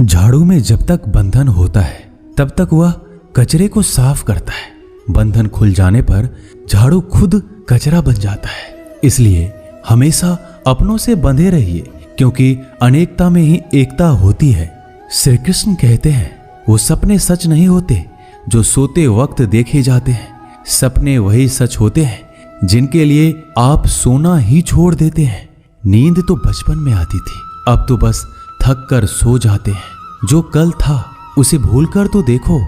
झाड़ू में जब तक बंधन होता है तब तक वह कचरे को साफ करता है। बंधन खुल जाने पर झाड़ू खुद कचरा बन जाता है। इसलिए हमेशा अपनों से बंधे रहिए, क्योंकि अनेकता में ही एकता होती है। श्री कृष्ण कहते हैं, वो सपने सच नहीं होते जो सोते वक्त देखे जाते हैं। सपने वही सच होते हैं जिनके लिए आप सोना ही छोड़ देते हैं। नींद तो बचपन में आती थी, अब तो बस थक कर सो जाते हैं। जो कल था उसे भूल कर तो देखो,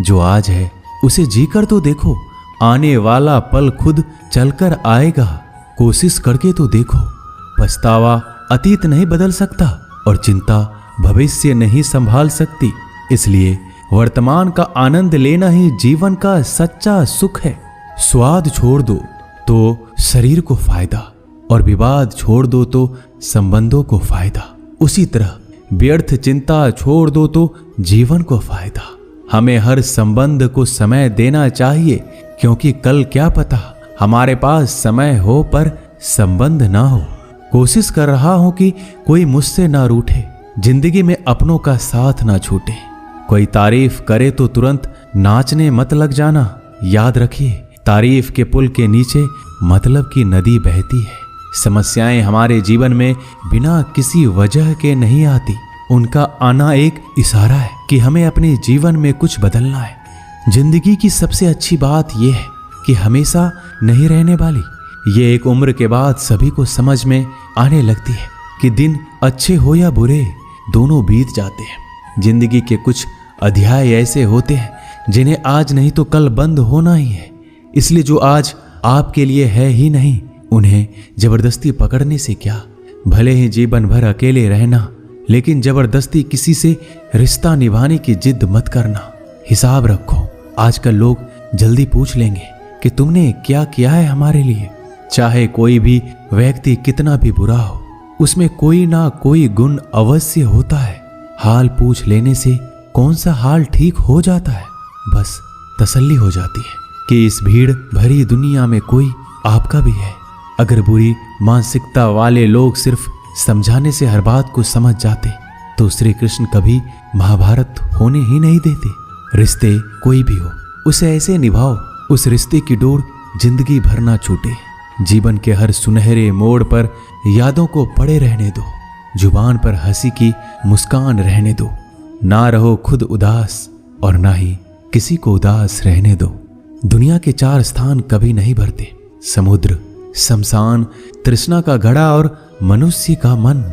जो आज है उसे जी कर तो देखो। आने वाला पल खुद चलकर आएगा, कोशिश करके तो देखो। पछतावा अतीत नहीं बदल सकता और चिंता भविष्य नहीं संभाल सकती। इसलिए वर्तमान का आनंद लेना ही जीवन का सच्चा सुख है। स्वाद छोड़ दो तो शरीर को फायदा, और विवाद छोड़ दो तो संबंधों को फायदा। उसी तरह व्यर्थ चिंता छोड़ दो तो जीवन को फायदा। हमें हर संबंध को समय देना चाहिए, क्योंकि कल क्या पता हमारे पास समय हो पर संबंध ना हो। कोशिश कर रहा हूं कि कोई मुझसे ना रूठे, जिंदगी में अपनों का साथ ना छूटे। कोई तारीफ करे तो तुरंत नाचने मत लग जाना। याद रखिए, तारीफ के पुल के नीचे मतलब की नदी बहती है। समस्याएं हमारे जीवन में बिना किसी वजह के नहीं आती। उनका आना एक इशारा है कि हमें अपने जीवन में कुछ बदलना है। जिंदगी की सबसे अच्छी बात यह है कि हमेशा नहीं रहने वाली। ये एक उम्र के बाद सभी को समझ में आने लगती है कि दिन अच्छे हो या बुरे, दोनों बीत जाते हैं। जिंदगी के कुछ अध्याय ऐसे होते हैं जिन्हें आज नहीं तो कल बंद होना ही है। इसलिए जो आज आपके लिए है ही नहीं, उन्हें जबरदस्ती पकड़ने से क्या। भले ही जीवन भर अकेले रहना, लेकिन जबरदस्ती किसी से रिश्ता निभाने की जिद मत करना। हिसाब रखो, आजकल लोग जल्दी पूछ लेंगे कि तुमने क्या किया है हमारे लिए। चाहे कोई भी व्यक्ति कितना भी बुरा हो, उसमें कोई ना कोई गुण अवश्य होता है। हाल पूछ लेने से कौन सा हाल ठीक हो जाता है। बस तसल्ली हो जाती है कि इस भीड़ भरी दुनिया में कोई आपका भी है। अगर बुरी मानसिकता वाले लोग सिर्फ समझाने से हर बात को समझ जाते तो श्री कृष्ण कभी महाभारत होने ही नहीं देते। रिश्ते कोई भी हो, उसे ऐसे निभाओ उस रिश्ते की डोर जिंदगी भर ना छूटे। जीवन के हर सुनहरे मोड़ पर यादों को पड़े रहने दो। जुबान पर हंसी की मुस्कान रहने दो। ना रहो खुद उदास और ना ही किसी को उदास रहने दो। दुनिया के 4 स्थान कभी नहीं भरते, समुद्र, शमशान, तृष्णा का घड़ा और मनुष्य का मन।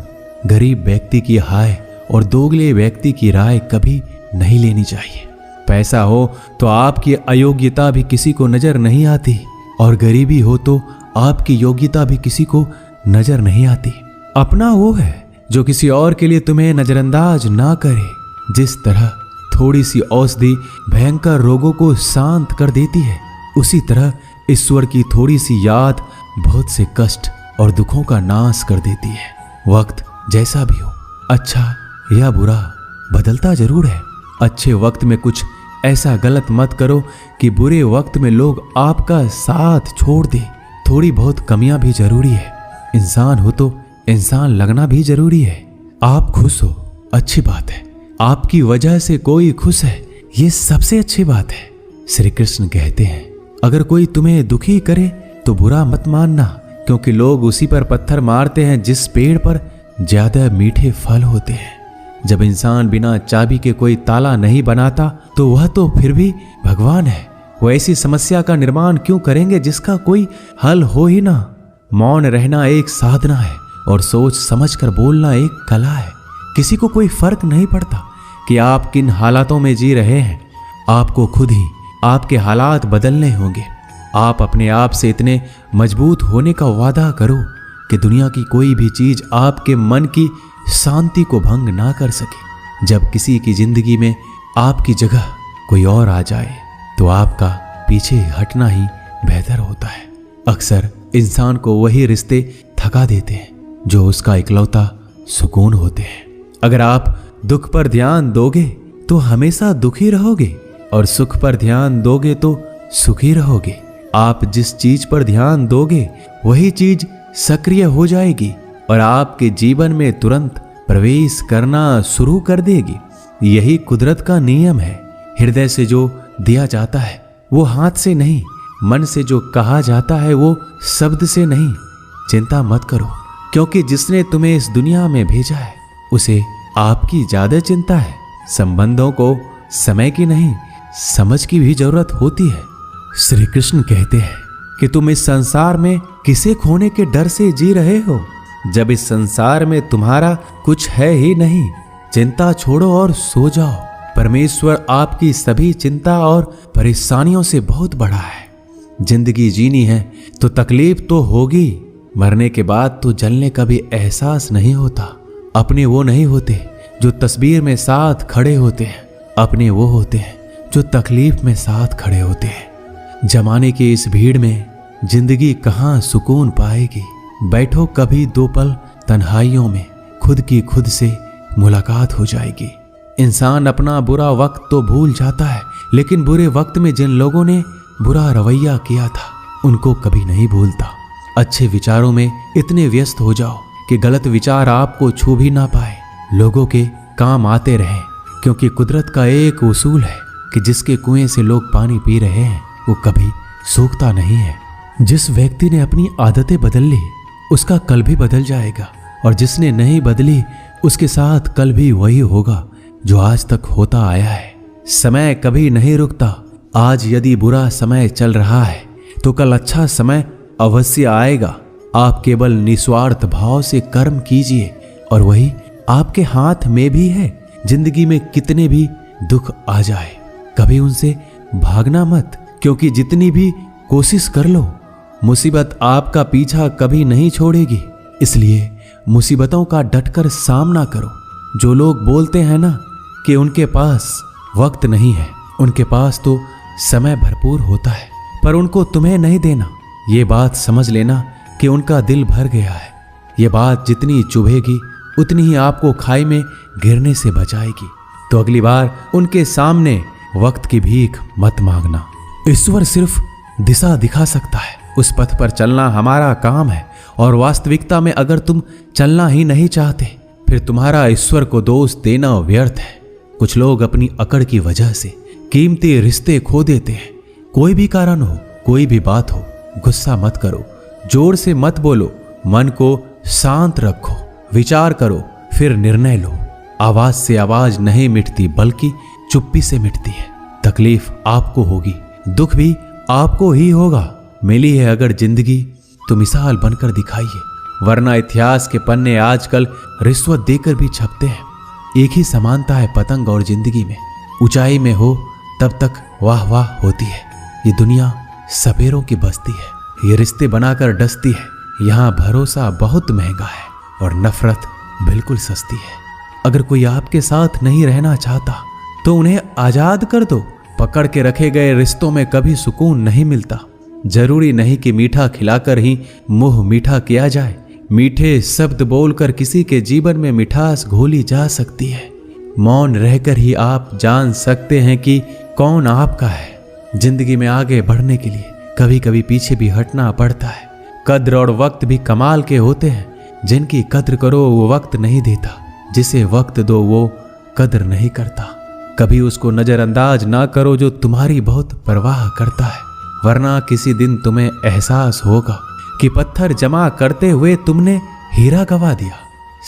गरीब व्यक्ति की हाय और दोगले व्यक्ति की राय कभी नहीं लेनी चाहिए। पैसा हो तो आपकी अयोग्यता भी किसी को नजर नहीं आती, और गरीबी हो तो आपकी योग्यता भी किसी को नजर नहीं आती। अपना वो है जो किसी और के लिए तुम्हें नजरअंदाज ना करे। जिस तरह थोड़ी सी औषधि भयंकर रोगों को शांत कर देती है, उसी तरह ईश्वर की थोड़ी सी याद बहुत से कष्ट और दुखों का नाश कर देती है। वक्त जैसा भी हो, अच्छा या बुरा, बदलता जरूर है। अच्छे वक्त में कुछ ऐसा गलत मत करो कि बुरे वक्त में लोग आपका साथ छोड़ दे। थोड़ी बहुत कमियां भी जरूरी है। इंसान हो तो इंसान लगना भी जरूरी है। आप खुश हो, अच्छी बात है। आपकी वजह से कोई खुश है, ये सबसे अच्छी बात है। श्री कृष्ण कहते हैं, अगर कोई तुम्हें दुखी करे तो बुरा मत मानना, क्योंकि लोग उसी पर पत्थर मारते हैं जिस पेड़ पर ज्यादा मीठे फल होते हैं। जब इंसान बिना चाबी के कोई ताला नहीं बनाता तो वह तो फिर भी भगवान है। वो ऐसी समस्या का निर्माण क्यों करेंगे जिसका कोई हल हो ही ना। मौन रहना एक साधना है और सोच समझकर बोलना एक कला है। किसी को कोई फर्क नहीं पड़ता कि आप किन हालातों में जी रहे हैं। आपको खुद ही आपके हालात बदलने होंगे। आप अपने आप से इतने मजबूत होने का वादा करो कि दुनिया की कोई भी चीज आपके मन की शांति को भंग ना कर सके। जब किसी की जिंदगी में आपकी जगह कोई और आ जाए तो आपका पीछे हटना ही बेहतर होता है। अक्सर इंसान को वही रिश्ते थका देते हैं जो उसका इकलौता सुकून होते हैं। अगर आप दुख पर ध्यान दोगे तो हमेशा दुखी रहोगे, और सुख पर ध्यान दोगे तो सुखी रहोगे। आप जिस चीज पर ध्यान दोगे वही चीज सक्रिय हो जाएगी। और आपके जीवन में तुरंत प्रवेश करना शुरू कर देगी। यही कुदरत का नियम है। हृदय से जो दिया जाता है वो हाथ से नहीं, मन से जो कहा जाता है वो शब्द से नहीं। चिंता मत करो, क्योंकि जिसने तुम्हें इस दुनिया में भेजा है उसे आपकी ज्यादा चिंता है। संबंधों को समय की नहीं, समझ की भी जरूरत होती है। श्री कृष्ण कहते हैं कि तुम इस संसार में किसे खोने के डर से जी रहे हो, जब इस संसार में तुम्हारा कुछ है ही नहीं। चिंता छोड़ो और सो जाओ। परमेश्वर आपकी सभी चिंता और परेशानियों से बहुत बड़ा है। जिंदगी जीनी है तो तकलीफ तो होगी। मरने के बाद तो जलने का भी एहसास नहीं होता। अपने वो नहीं होते जो तस्वीर में साथ खड़े होते हैं, अपने वो होते हैं जो तकलीफ में साथ खड़े होते हैं। जमाने की इस भीड़ में जिंदगी कहाँ सुकून पाएगी। बैठो कभी दो पल तन्हाइयों में, खुद की खुद से मुलाकात हो जाएगी। इंसान अपना बुरा वक्त तो भूल जाता है, लेकिन बुरे वक्त में जिन लोगों ने बुरा रवैया किया था उनको कभी नहीं भूलता। अच्छे विचारों में इतने व्यस्त हो जाओ कि गलत विचार आपको छू भी ना पाए। लोगों के काम आते रहे, क्योंकि कुदरत का एक उसूल है कि जिसके कुएं से लोग पानी पी रहे हैं वो कभी सूखता नहीं है। जिस व्यक्ति ने अपनी आदतें बदल ली उसका कल भी बदल जाएगा, और जिसने नहीं बदली उसके साथ कल भी वही होगा जो आज तक होता आया है। समय कभी नहीं रुकता। आज यदि बुरा समय चल रहा है तो कल अच्छा समय अवश्य आएगा। आप केवल निस्वार्थ भाव से कर्म कीजिए और वही आपके हाथ में भी है। जिंदगी में कितने भी दुख आ जाए कभी उनसे भागना मत, क्योंकि जितनी भी कोशिश कर लो मुसीबत आपका पीछा कभी नहीं छोड़ेगी। इसलिए मुसीबतों का डटकर सामना करो। जो लोग बोलते हैं ना कि उनके पास वक्त नहीं है, उनके पास तो समय भरपूर होता है, पर उनको तुम्हें नहीं देना। ये बात समझ लेना कि उनका दिल भर गया है। ये बात जितनी चुभेगी उतनी ही आपको खाई में गिरने से बचाएगी। तो अगली बार उनके सामने वक्त की भीख मत मांगना। ईश्वर सिर्फ दिशा दिखा सकता है, उस पथ पर चलना हमारा काम है। और वास्तविकता में अगर तुम चलना ही नहीं चाहते फिर तुम्हारा ईश्वर को दोष देना व्यर्थ है। कुछ लोग अपनी अकड़ की वजह से कीमती रिश्ते खो देते हैं। कोई भी कारण हो, कोई भी बात हो, गुस्सा मत करो, जोर से मत बोलो, मन को शांत रखो, विचार करो, फिर निर्णय लो। आवाज से आवाज नहीं मिटती बल्कि चुप्पी से मिटती है। तकलीफ आपको होगी, दुख भी आपको ही होगा। मिली है अगर जिंदगी तो मिसाल बनकर दिखाइए, वरना इतिहास के पन्ने आजकल रिश्वत देकर भी छपते हैं। एक ही समानता है पतंग और जिंदगी में। ऊंचाई में हो तब तक वाह वाह होती है। ये दुनिया सपेरों की बस्ती है, ये रिश्ते बनाकर डसती है। यहाँ भरोसा बहुत महंगा है और नफरत बिल्कुल सस्ती है। अगर कोई आपके साथ नहीं रहना चाहता तो उन्हें आजाद कर दो। पकड़ के रखे गए रिश्तों में कभी सुकून नहीं मिलता। जरूरी नहीं कि मीठा खिलाकर ही मुंह मीठा किया जाए। मीठे शब्द बोलकर किसी के जीवन में मिठास घोली जा सकती है। मौन रहकर ही आप जान सकते हैं कि कौन आपका है। जिंदगी में आगे बढ़ने के लिए कभी कभी पीछे भी हटना पड़ता है। कद्र और वक्त भी कमाल के होते हैं। जिनकी कद्र करो वो वक्त नहीं देता, जिसे वक्त दो वो कद्र नहीं करता। कभी उसको नजरअंदाज ना करो जो तुम्हारी बहुत परवाह करता है, वरना किसी दिन तुम्हें एहसास होगा कि पत्थर जमा करते हुए तुमने हीरा गवा दिया।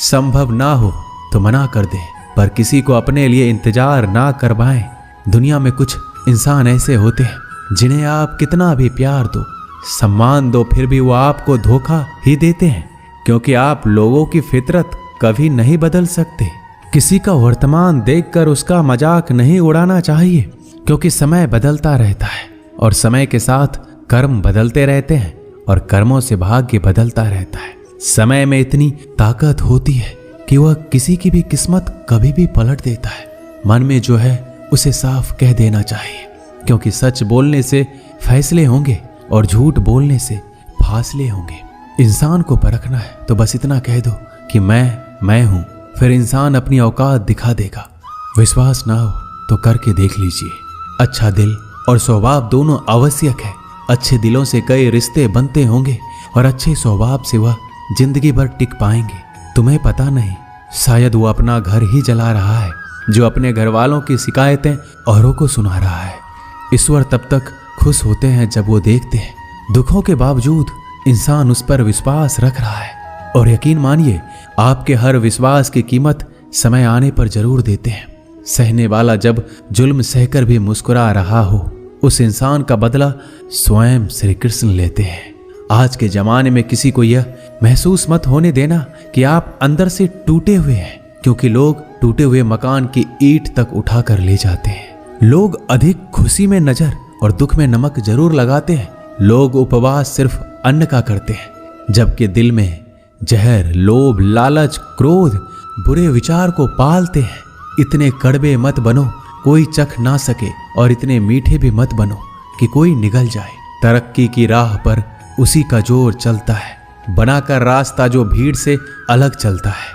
संभव ना हो तो मना कर दे, पर किसी को अपने लिए इंतजार ना करवाएं। दुनिया में कुछ इंसान ऐसे होते हैं जिन्हें आप कितना भी प्यार दो, सम्मान दो, फिर भी वो आपको धोखा ही देते हैं, क्योंकि आप लोगों की फितरत कभी नहीं बदल सकते। किसी का वर्तमान देखकर उसका मजाक नहीं उड़ाना चाहिए, क्योंकि समय बदलता रहता है और समय के साथ कर्म बदलते रहते हैं और कर्मों से भाग्य बदलता रहता है। समय में इतनी ताकत होती है कि वह किसी की भी किस्मत कभी भी पलट देता है। मन में जो है उसे साफ कह देना चाहिए, क्योंकि सच बोलने से फैसले होंगे और झूठ बोलने से फासले होंगे। इंसान को परखना है तो बस इतना कह दो कि मैं हूं, फिर इंसान अपनी औकात दिखा देगा। विश्वास ना हो तो करके देख लीजिए। अच्छा दिल और स्वभाव दोनों आवश्यक है। अच्छे दिलों से कई रिश्ते बनते होंगे और अच्छे स्वभाव से वह जिंदगी भर टिक पाएंगे। तुम्हें पता नहीं, शायद वो अपना घर ही जला रहा है जो अपने घर वालों की शिकायतें औरों को सुना रहा है। ईश्वर तब तक खुश होते हैं जब वो देखते हैं दुखों के बावजूद इंसान उस पर विश्वास रख रहा है। और यकीन मानिए, आपके हर विश्वास की कीमत समय आने पर जरूर देते हैं। सहने वाला जब जुल्म सहकर भी मुस्कुरा रहा हो, उस इंसान का बदला स्वयं श्री कृष्ण लेते हैं। आज के जमाने में किसी को यह महसूस मत होने देना कि आप अंदर से टूटे हुए हैं, क्योंकि लोग टूटे हुए मकान की ईंट तक उठाकर ले जाते हैं। लोग अधिक खुशी में नजर और दुख में नमक जरूर लगाते हैं। लोग उपवास सिर्फ अन्न का करते हैं, जबकि दिल में जहर, लोभ, लालच, क्रोध, बुरे विचार को पालते हैं। इतने कड़वे मत बनो कोई चख ना सके, और इतने मीठे भी मत बनो कि कोई निगल जाए। तरक्की की राह पर उसी का जोर चलता है, बनाकर रास्ता जो भीड़ से अलग चलता है।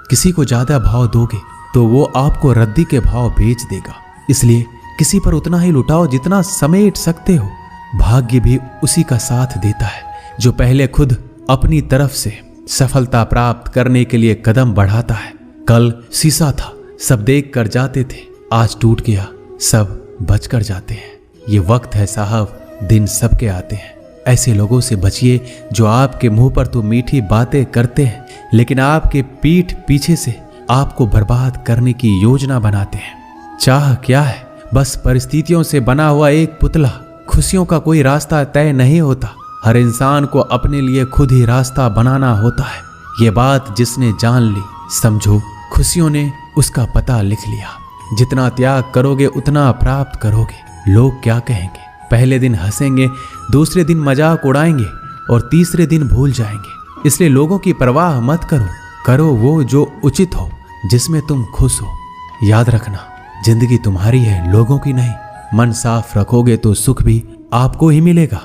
किसी को ज्यादा भाव दोगे तो वो आपको रद्दी के भाव बेच देगा। इसलिए किसी पर उतना ही लुटाओ जितना समेट सकते हो। भाग्य भी उसी का साथ देता है जो पहले खुद अपनी तरफ से सफलता प्राप्त करने के लिए कदम बढ़ाता है। कल शीशा था, सब देख कर जाते थे, आज टूट गया, सब बच कर जाते हैं। ये वक्त है साहब, दिन सबके आते हैं। ऐसे लोगों से बचिए जो आपके मुंह पर तो मीठी बातें करते हैं, लेकिन आपके पीठ पीछे से आपको बर्बाद करने की योजना बनाते हैं। चाह क्या है? बस परिस्थितियों से बना हुआ एक पुतला। खुशियों का कोई रास्ता तय नहीं होता, हर इंसान को अपने लिए खुद ही रास्ता बनाना होता है। ये बात जिसने जान ली, समझो खुशियों ने उसका पता लिख लिया। जितना त्याग करोगे उतना प्राप्त करोगे। लोग क्या कहेंगे? पहले दिन हंसेंगे, दूसरे दिन मजाक उड़ाएंगे और तीसरे दिन भूल जाएंगे। इसलिए लोगों की परवाह मत करो, करो वो जो उचित हो, जिसमें तुम खुश हो। याद रखना, जिंदगी तुम्हारी है, लोगों की नहीं। मन साफ रखोगे तो सुख भी आपको ही मिलेगा।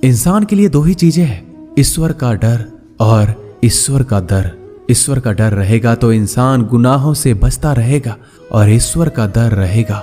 इंसान के लिए दो ही चीजें हैं, ईश्वर का डर और ईश्वर का डर। ईश्वर का डर रहेगा तो इंसान गुनाहों से बचता रहेगा, और ईश्वर का डर रहेगा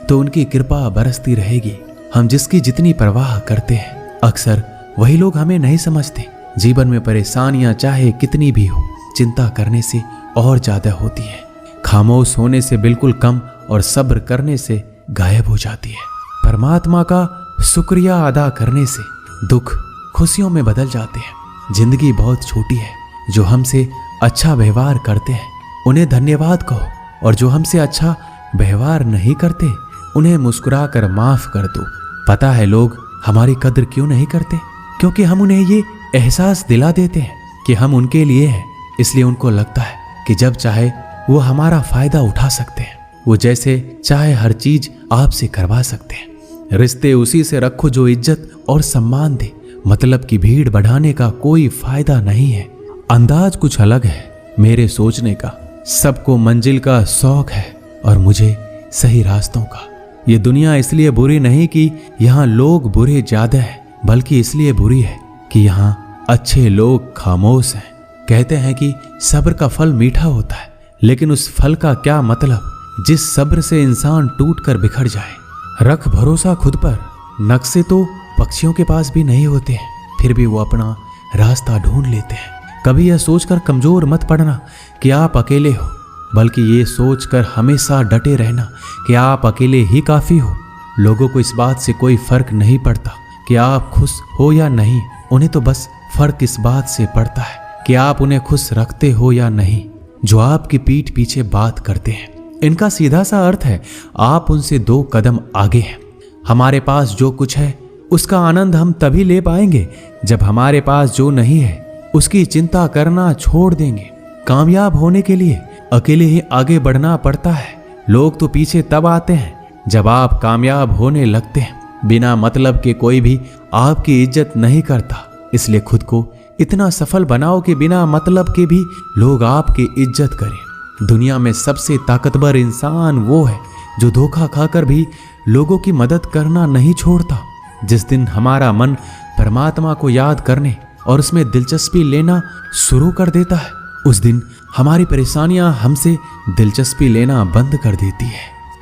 तो उनकी कृपा बरसती रहेगी। हम जिसकी जितनी परवाह करते हैं, अक्सर वही लोग हमें नहीं समझते। जीवन में परेशानियां चाहे कितनी भी हो, चिंता करने से और ज्यादा होती है। खामोश होने से बिल्कुल कम और सब्र करने से गायब हो जाती है। परमात्मा का शुक्रिया अदा करने से दुख खुशियों में बदल जाते हैं। जिंदगी बहुत छोटी है, जो हमसे अच्छा व्यवहार करते हैं उन्हें धन्यवाद कहो, और जो हमसे अच्छा व्यवहार नहीं करते उन्हें मुस्कुरा कर माफ कर दो। पता है लोग हमारी कद्र क्यों नहीं करते? क्योंकि हम उन्हें ये एहसास दिला देते हैं कि हम उनके लिए हैं। इसलिए उनको लगता है कि जब चाहे वो हमारा फायदा उठा सकते हैं, वो जैसे चाहे हर चीज आपसे करवा सकते हैं। रिश्ते उसी से रखो जो इज्जत और सम्मान दे। मतलब की भीड़ बढ़ाने का कोई फायदा नहीं है। अंदाज कुछ अलग है मेरे सोचने का। सबको मंजिल का शौक है और मुझे सही रास्तों का। ये दुनिया इसलिए बुरी नहीं कि यहाँ लोग बुरे ज्यादा हैं, बल्कि इसलिए बुरी है कि यहाँ अच्छे लोग खामोश हैं। कहते हैं कि सब्र का फल मीठा होता है, लेकिन उस फल का क्या मतलब जिस सब्र से इंसान टूट कर बिखर जाए। रख भरोसा खुद पर। नक्शे तो पक्षियों के पास भी नहीं होते हैं, फिर भी वो अपना रास्ता ढूंढ लेते हैं। कभी यह सोचकर कमजोर मत पड़ना कि आप अकेले हो, बल्कि ये सोचकर हमेशा डटे रहना कि आप अकेले ही काफी हो। लोगों को इस बात से कोई फर्क नहीं पड़ता कि आप खुश हो या नहीं। उन्हें तो बस फर्क इस बात से पड़ता है कि आप उन्हें खुश रखते हो या नहीं। जो आपकी पीठ पीछे बात करते हैं, इनका सीधा सा अर्थ है आप उनसे 2 कदम आगे हैं। हमारे पास जो कुछ है उसका आनंद हम तभी ले पाएंगे जब हमारे पास जो नहीं है उसकी चिंता करना छोड़ देंगे। कामयाब होने के लिए अकेले ही आगे बढ़ना पड़ता है। लोग तो पीछे तब आते हैं जब आप कामयाब होने लगते हैं। बिना मतलब के कोई भी आपकी इज्जत नहीं करता। इसलिए खुद को इतना सफल बनाओ कि बिना मतलब के भी लोग आपकी इज्जत करें। दुनिया में सबसे ताकतवर इंसान वो है जो धोखा खाकर भी लोगों की मदद करना नहीं छोड़ता। जिस दिन हमारा मन परमात्मा को याद करने और उसमें दिलचस्पी लेना शुरू कर देता है, उस दिन हमारी परेशानियां हमसे दिलचस्पी लेना बंद कर देती है।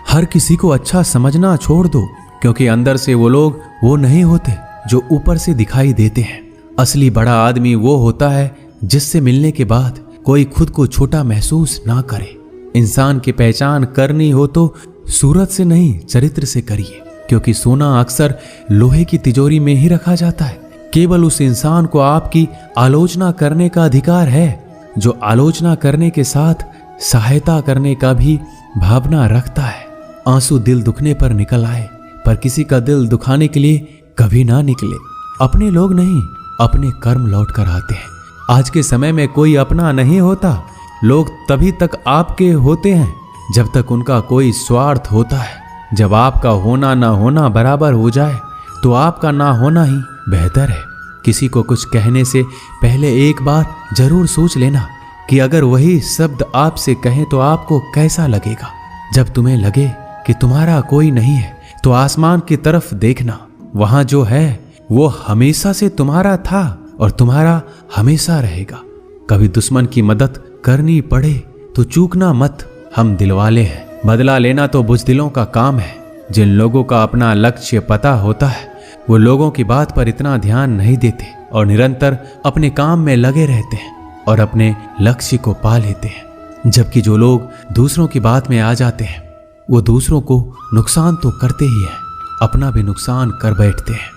हर किसी को अच्छा समझना छोड़ दो, क्योंकि अंदर से वो लोग वो नहीं होते जो ऊपर से दिखाई देते हैं। असली बड़ा आदमी वो होता है जिससे मिलने के बाद कोई खुद को छोटा महसूस ना करे। इंसान की पहचान करनी हो तो सूरत से नहीं, चरित्र से करिए, क्योंकि सोना अक्सर लोहे की तिजोरी में ही रखा जाता है। केवल उस इंसान को आपकी आलोचना करने का अधिकार है जो आलोचना करने के साथ सहायता करने का भी भावना रखता है। आंसू दिल दुखने पर निकल आए, पर किसी का दिल दुखाने के लिए कभी ना निकले। अपने लोग नहीं, अपने कर्म लौट कर आते हैं। आज के समय में कोई अपना नहीं होता। लोग तभी तक आपके होते हैं जब तक उनका कोई स्वार्थ होता है। जब आपका होना ना होना बराबर हो जाए तो आपका ना होना ही बेहतर है। किसी को कुछ कहने से पहले एक बार जरूर सोच लेना कि अगर वही शब्द आपसे कहें तो आपको कैसा लगेगा। जब तुम्हें लगे कि तुम्हारा कोई नहीं है तो आसमान की तरफ देखना, वहां जो है वो हमेशा से तुम्हारा था और तुम्हारा हमेशा रहेगा। कभी दुश्मन की मदद करनी पड़े तो चूकना मत। हम दिलवाले हैं, बदला लेना तो बुज़दिलों का काम है। जिन लोगों का अपना लक्ष्य पता होता है वो लोगों की बात पर इतना ध्यान नहीं देते और निरंतर अपने काम में लगे रहते हैं और अपने लक्ष्य को पा लेते हैं। जबकि जो लोग दूसरों की बात में आ जाते हैं वो दूसरों को नुकसान तो करते ही हैं, अपना भी नुकसान कर बैठते हैं।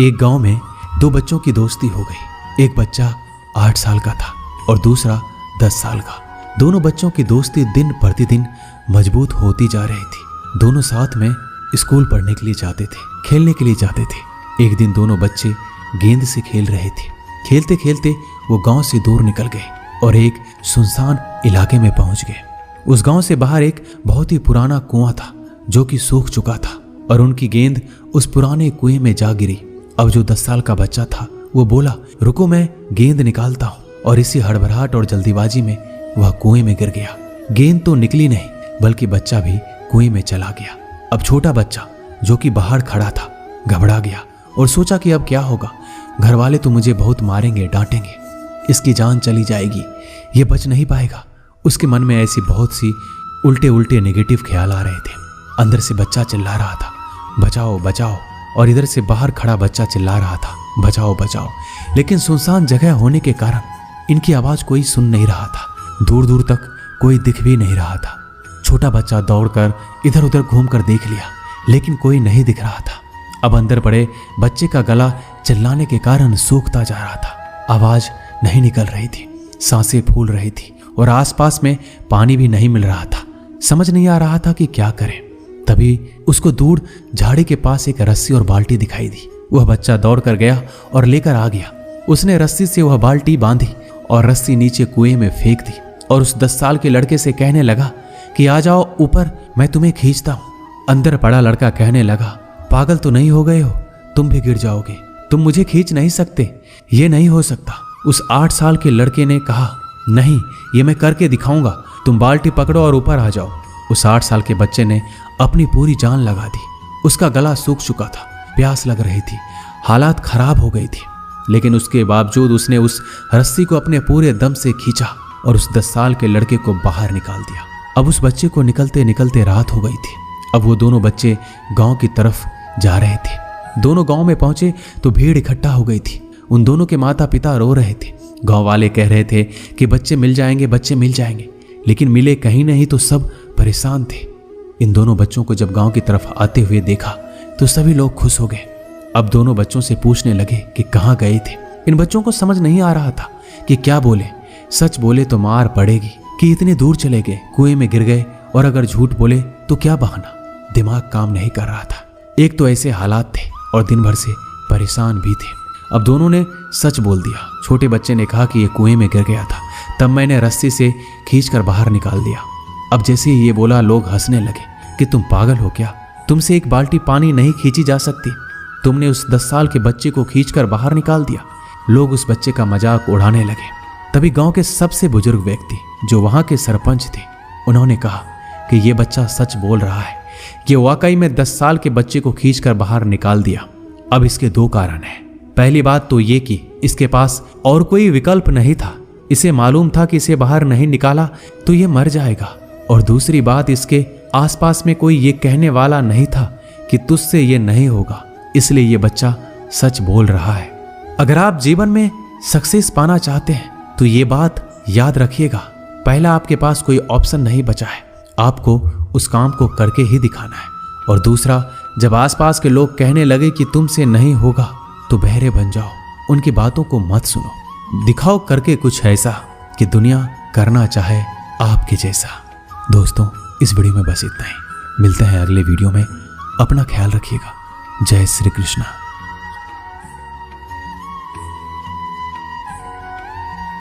एक गांव में दो बच्चों की दोस्ती हो गई। एक बच्चा 8 साल का था और दूसरा 10 साल का। दोनों बच्चों की दोस्ती दिन प्रतिदिन मजबूत होती जा रही थी। दोनों साथ में स्कूल पढ़ने के लिए जाते थे, खेलने के लिए जाते थे। एक दिन दोनों बच्चे गेंद से खेल रहे थे। खेलते खेलते वो गांव से दूर निकल गए और एक सुनसान इलाके में पहुंच गए। उस गांव से बाहर एक बहुत ही पुराना कुआं था जो कि सूख चुका था और उनकी गेंद उस पुराने कुएं में जा गिरी। अब जो 10 साल का बच्चा था वो बोला, रुको मैं गेंद निकालता हूं। और इसी हड़बड़ाहट और जल्दीबाजी में वह कुएं में गिर गया। गेंद तो निकली नहीं बल्कि बच्चा भी कुएं में चला गया। अब छोटा बच्चा जो कि बाहर खड़ा था घबरा गया और सोचा कि अब क्या होगा। घर वाले तो मुझे बहुत मारेंगे, डांटेंगे, इसकी जान चली जाएगी, ये बच नहीं पाएगा। उसके मन में ऐसी बहुत सी उल्टे उल्टे नेगेटिव ख्याल आ रहे थे। अंदर से बच्चा चिल्ला रहा था, बचाओ बचाओ, और इधर से बाहर खड़ा बच्चा चिल्ला रहा था, बचाओ बचाओ। लेकिन सुनसान जगह होने के कारण इनकी आवाज कोई सुन नहीं रहा था। दूर दूर तक कोई दिख भी नहीं रहा था। छोटा बच्चा दौड़कर इधर उधर घूमकर देख लिया लेकिन कोई नहीं दिख रहा था। अब अंदर पड़े बच्चे का गला चिल्लाने के कारण सूखता जा रहा था। आवाज नहीं निकल रही थी, सांसें फूल रही थी और आसपास में पानी भी नहीं मिल रहा था। समझ नहीं आ रहा था कि क्या करें। तभी उसको दूर झाड़ी के पास एक रस्सी और बाल्टी दिखाई दी। वह बच्चा दौड़ कर गया और लेकर आ गया। उसने रस्सी से वह बाल्टी बांधी और रस्सी नीचे कुएं में फेंक दी और उस 10 साल के लड़के से कहने लगा कि आ जाओ ऊपर, मैं तुम्हें खींचता हूं। अंदर पड़ा लड़का कहने लगा, पागल तो नहीं हो गए हो, तुम भी गिर जाओगे, तुम मुझे खींच नहीं सकते, ये नहीं हो सकता। उस 8 साल के लड़के ने कहा, नहीं, ये मैं करके दिखाऊंगा, तुम बाल्टी पकड़ो और ऊपर आ जाओ। उस 8 साल के बच्चे ने अपनी पूरी जान लगा दी। उसका गला सूख चुका था, प्यास लग रही थी, हालात खराब हो गई थी, लेकिन उसके बावजूद उसने उस रस्सी को अपने पूरे दम से खींचा और उस 10 साल के लड़के को बाहर निकाल दिया। अब उस बच्चे को निकलते निकलते रात हो गई थी। अब वो दोनों बच्चे गांव की तरफ जा रहे थे। दोनों गांव में पहुंचे तो भीड़ इकट्ठा हो गई थी। उन दोनों के माता पिता रो रहे थे। गांव वाले कह रहे थे कि बच्चे मिल जाएंगे, बच्चे मिल जाएंगे, लेकिन मिले कहीं नहीं तो सब परेशान थे। इन दोनों बच्चों को जब गांव की तरफ आते हुए देखा तो सभी लोग खुश हो गए। अब दोनों बच्चों से पूछने लगे कि कहाँ गए थे। इन बच्चों को समझ नहीं आ रहा था कि क्या बोले। सच बोले तो मार पड़ेगी कि इतने दूर चले गए, कुएं में गिर गए, और अगर झूठ बोले तो क्या बहाना। दिमाग काम नहीं कर रहा था। एक तो ऐसे हालात थे और दिन भर से परेशान भी थे। अब दोनों ने सच बोल दिया। छोटे बच्चे ने कहा कि ये कुएं में गिर गया था, तब मैंने रस्सी से खींचकर बाहर निकाल दिया। अब जैसे ही ये बोला लोग हंसने लगे कि तुम पागल हो क्या, तुमसे एक बाल्टी पानी नहीं खींची जा सकती, तुमने उस 10 साल के बच्चे को खींचकर बाहर निकाल दिया। लोग उस बच्चे का मजाक उड़ाने लगे। तभी गांव के सबसे बुजुर्ग व्यक्ति जो वहां के सरपंच थे, उन्होंने कहा कि ये बच्चा सच बोल रहा है, ये वाकई में 10 साल के बच्चे को खींचकर बाहर निकाल दिया। अब इसके 2 कारण हैं। पहली बात तो ये कि इसके पास और कोई विकल्प नहीं था। इसे मालूम था कि इसे बाहर नहीं निकाला तो ये मर जाएगा। और दूसरी बात, इसके आसपास में कोई ये कहने वाला नहीं था कि तुझसे ये नहीं होगा, इसलिए ये बच्चा सच बोल रहा है। अगर आप जीवन में सक्सेस पाना चाहते हैं तो ये बात याद रखिएगा, पहला आपके पास कोई ऑप्शन नहीं बचा है, आपको उस काम को करके ही दिखाना है। और दूसरा, जब आसपास के लोग कहने लगे कि तुमसे नहीं होगा तो बहरे बन जाओ, उनकी बातों को मत सुनो, दिखाओ करके कुछ ऐसा कि दुनिया करना चाहे आपके जैसा। दोस्तों, इस वीडियो में बस इतना ही। मिलते हैं अगले वीडियो में। अपना ख्याल रखिएगा। जय श्री कृष्णा।